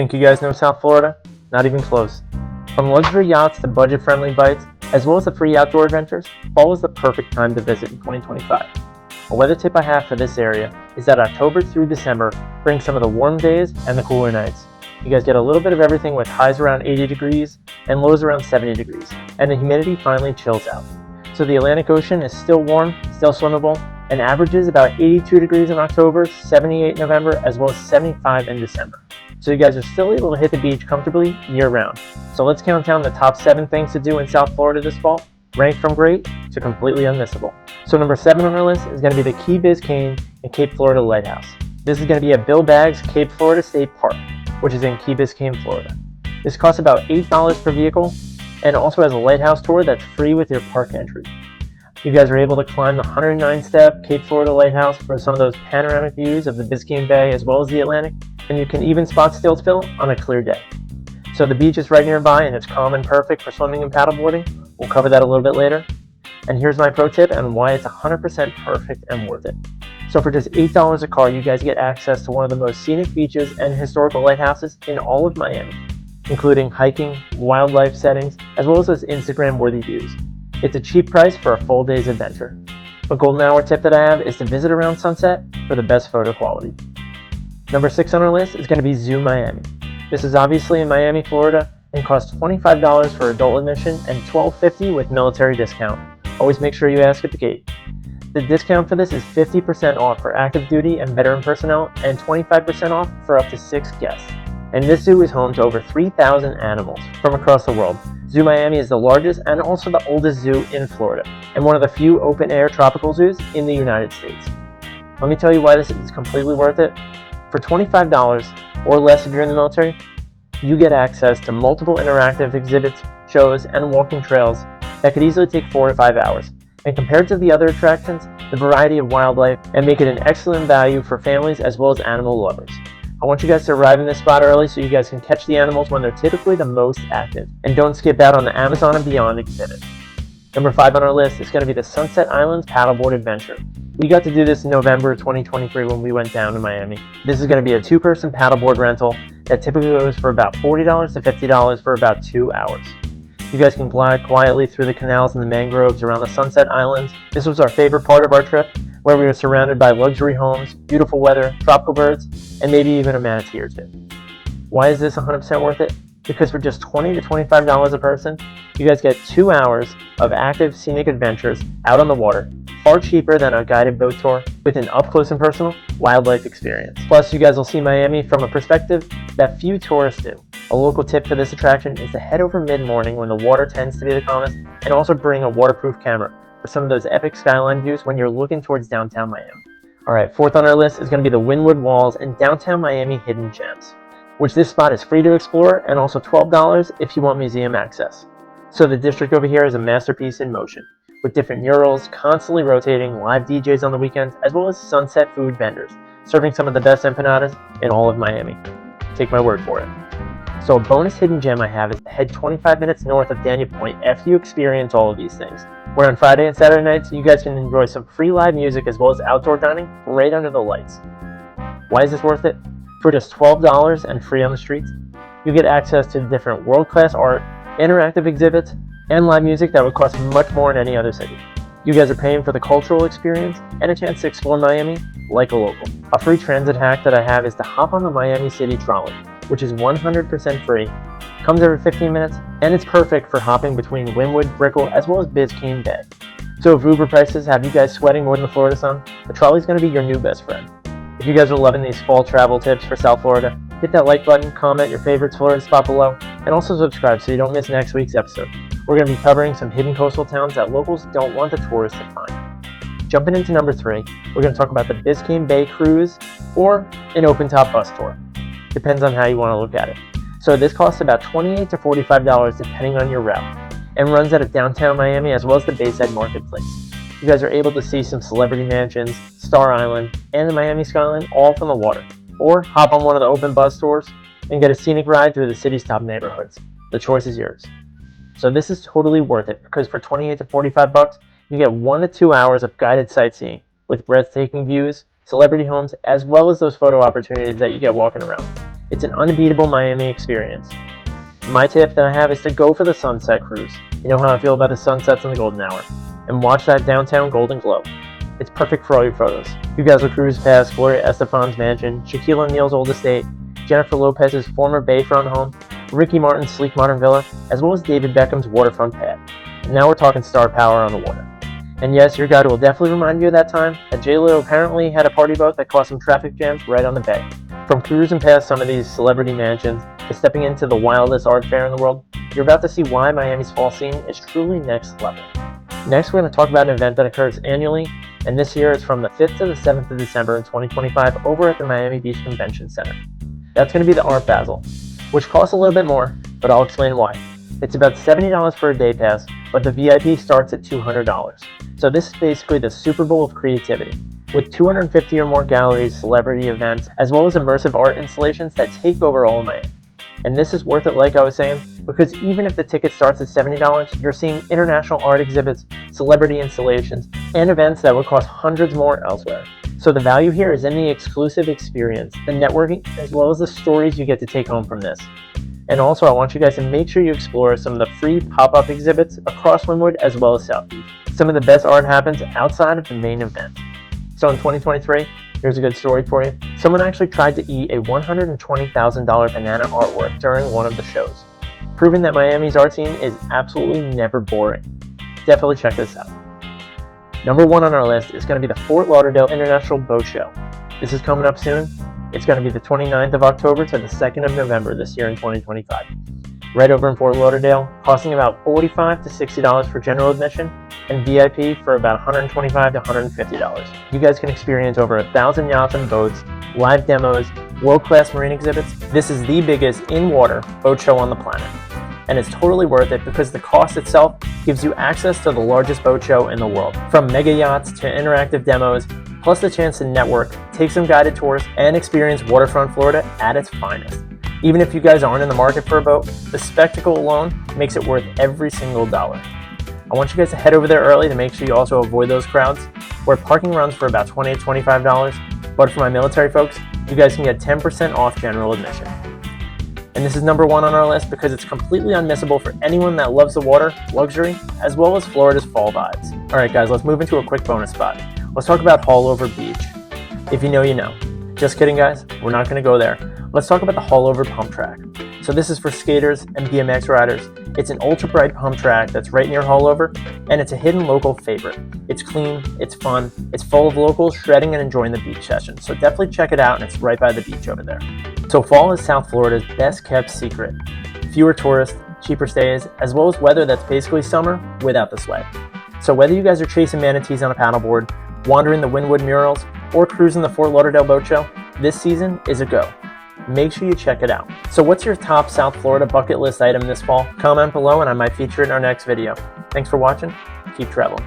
Think you guys know South Florida? Not even close. From luxury yachts to budget-friendly bites, as well as the free outdoor adventures, fall is the perfect time to visit in 2025. A weather tip I have for this area is that October through December brings some of the warm days and the cooler nights. You guys get a little bit of everything with highs around 80 degrees and lows around 70 degrees, and the humidity finally chills out. So the Atlantic Ocean is still warm, still swimmable, and averages about 82 degrees in October, 78 in November, as well as 75 in December. So you guys are still able to hit the beach comfortably year-round. So let's count down the top 7 things to do in South Florida this fall, ranked from great to completely unmissable. So number 7 on our list is going to be the Key Biscayne and Cape Florida Lighthouse. This is going to be at Bill Baggs Cape Florida State Park, which is in Key Biscayne, Florida. This costs about $8 per vehicle and also has a lighthouse tour that's free with your park entry. You guys are able to climb the 109-step Cape Florida Lighthouse for some of those panoramic views of the Biscayne Bay as well as the Atlantic, and you can even spot stiltsville on a clear day. So the beach is right nearby and it's calm and perfect for swimming and paddleboarding. We'll cover that a little bit later. And here's my pro tip on why it's 100% perfect and worth it. So for just $8 a car, you guys get access to one of the most scenic beaches and historical lighthouses in all of Miami, including hiking, wildlife settings, as well as those Instagram-worthy views. It's a cheap price for a full day's adventure. A golden hour tip that I have is to visit around sunset for the best photo quality. Number 6 on our list is going to be Zoo Miami. This is obviously in Miami, Florida, and costs $25 for adult admission and $12.50 with military discount. Always make sure you ask at the gate. The discount for this is 50% off for active duty and veteran personnel and 25% off for up to 6 guests. And this zoo is home to over 3,000 animals from across the world. Zoo Miami is the largest and also the oldest zoo in Florida, and one of the few open-air tropical zoos in the United States. Let me tell you why this is completely worth it. For $25 or less if you're in the military, you get access to multiple interactive exhibits, shows, and walking trails that could easily take 4 to 5 hours. And compared to the other attractions, the variety of wildlife and make it an excellent value for families as well as animal lovers. I want you guys to arrive in this spot early so you guys can catch the animals when they're typically the most active. And don't skip out on the Amazon and Beyond exhibit. Number 5 on our list is going to be the Sunset Islands Paddleboard Adventure. We got to do this in November 2023 when we went down to Miami. This is going to be a 2-person paddleboard rental that typically goes for about $40 to $50 for about 2 hours. You guys can glide quietly through the canals and the mangroves around the Sunset Islands. This was our favorite part of our trip, where we were surrounded by luxury homes, beautiful weather, tropical birds, and maybe even a manatee or 2. Why is this 100% worth it? Because for just $20 to $25 a person, you guys get 2 hours of active scenic adventures out on the water, far cheaper than a guided boat tour with an up-close and personal wildlife experience. Plus, you guys will see Miami from a perspective that few tourists do. A local tip for this attraction is to head over mid-morning when the water tends to be the calmest, and also bring a waterproof camera for some of those epic skyline views when you're looking towards downtown Miami. Alright, 4th on our list is going to be the Wynwood Walls and downtown Miami Hidden Gems, which this spot is free to explore and also $12 if you want museum access. So the district over here is a masterpiece in motion, with different murals, constantly rotating, live DJs on the weekends, as well as sunset food vendors, serving some of the best empanadas in all of Miami. Take my word for it. So a bonus hidden gem I have is to head 25 minutes north of Dania Point after you experience all of these things, where on Friday and Saturday nights you guys can enjoy some free live music as well as outdoor dining right under the lights. Why is this worth it? For just $12 and free on the streets, you get access to different world-class art, interactive exhibits, and live music that would cost much more in any other city. You guys are paying for the cultural experience and a chance to explore Miami like a local. A free transit hack that I have is to hop on the Miami City trolley, which is 100% free, comes every 15 minutes, and it's perfect for hopping between Wynwood, Brickell, as well as Biscayne Bay. So if Uber prices have you guys sweating more than the Florida sun, the trolley's going to be your new best friend. If you guys are loving these fall travel tips for South Florida, hit that like button, comment your favorite Florida spot below, and also subscribe so you don't miss next week's episode. We're going to be covering some hidden coastal towns that locals don't want the tourists to find. Jumping into number 3, we're going to talk about the Biscayne Bay Cruise or an open-top bus tour. Depends on how you want to look at it. So this costs about $28 to $45 depending on your route, and runs out of downtown Miami as well as the Bayside Marketplace. You guys are able to see some celebrity mansions, Star Island, and the Miami skyline all from the water. Or hop on one of the open bus tours and get a scenic ride through the city's top neighborhoods. The choice is yours. So this is totally worth it because for $28 to $45, you get 1 to 2 hours of guided sightseeing with breathtaking views, celebrity homes, as well as those photo opportunities that you get walking around. It's an unbeatable Miami experience. My tip that I have is to go for the sunset cruise. You know how I feel about the sunsets in the golden hour. And watch that downtown golden glow. It's perfect for all your photos. You guys will cruise past Gloria Estefan's mansion, Shaquille O'Neal's old estate, Jennifer Lopez's former Bayfront home, Ricky Martin's sleek modern villa, as well as David Beckham's waterfront pad. And now we're talking star power on the water. And yes, your guide will definitely remind you of that time that J-Lo apparently had a party boat that caused some traffic jams right on the bay. From cruising past some of these celebrity mansions to stepping into the wildest art fair in the world, you're about to see why Miami's fall scene is truly next level. Next, we're going to talk about an event that occurs annually, and this year it's from the 5th to the 7th of December in 2025 over at the Miami Beach Convention Center. That's going to be the Art Basel, which costs a little bit more, but I'll explain why. It's about $70 for a day pass, but the VIP starts at $200. So this is basically the Super Bowl of creativity, with 250 or more galleries, celebrity events, as well as immersive art installations that take over all of Miami. And this is worth it, like I was saying, because even if the ticket starts at $70, you're seeing international art exhibits, celebrity installations, and events that would cost hundreds more elsewhere. So the value here is in the exclusive experience, the networking, as well as the stories you get to take home from this. And also, I want you guys to make sure you explore some of the free pop-up exhibits across Wynwood as well as South Beach. Some of the best art happens outside of the main event. So in 2023, here's a good story for you. Someone actually tried to eat a $120,000 banana artwork during one of the shows, proving that Miami's art scene is absolutely never boring. Definitely check this out. Number 1 on our list is going to be the Fort Lauderdale International Boat Show. This is coming up soon. It's going to be the 29th of October to the 2nd of November this year in 2025. Right over in Fort Lauderdale, costing about $45 to $60 for general admission, and VIP for about $125 to $150. You guys can experience over 1,000 yachts and boats, live demos, world-class marine exhibits. This is the biggest in-water boat show on the planet. And it's totally worth it because the cost itself gives you access to the largest boat show in the world. From mega yachts to interactive demos, plus the chance to network, take some guided tours, and experience waterfront Florida at its finest. Even if you guys aren't in the market for a boat, the spectacle alone makes it worth every single dollar. I want you guys to head over there early to make sure you also avoid those crowds, where parking runs for about $20 to $25, but for my military folks, you guys can get 10% off general admission. And this is number 1 on our list because it's completely unmissable for anyone that loves the water, luxury, as well as Florida's fall vibes. Alright guys, let's move into a quick bonus spot. Let's talk about Haulover Beach. If you know, you know. Just kidding guys, we're not going to go there. Let's talk about the Haulover Pump Track. So this is for skaters and BMX riders. It's an ultra bright pump track that's right near Haulover, and it's a hidden local favorite. It's clean, it's fun, it's full of locals shredding and enjoying the beach session. So definitely check it out, and it's right by the beach over there. So fall is South Florida's best kept secret. Fewer tourists, cheaper stays, as well as weather that's basically summer without the sweat. So whether you guys are chasing manatees on a paddleboard, wandering the Wynwood murals, or cruising the Fort Lauderdale Boat Show, this season is a go. Make sure you check it out. So what's your top South Florida bucket list item this fall? Comment below and I might feature it in our next video. Thanks for watching. Keep traveling.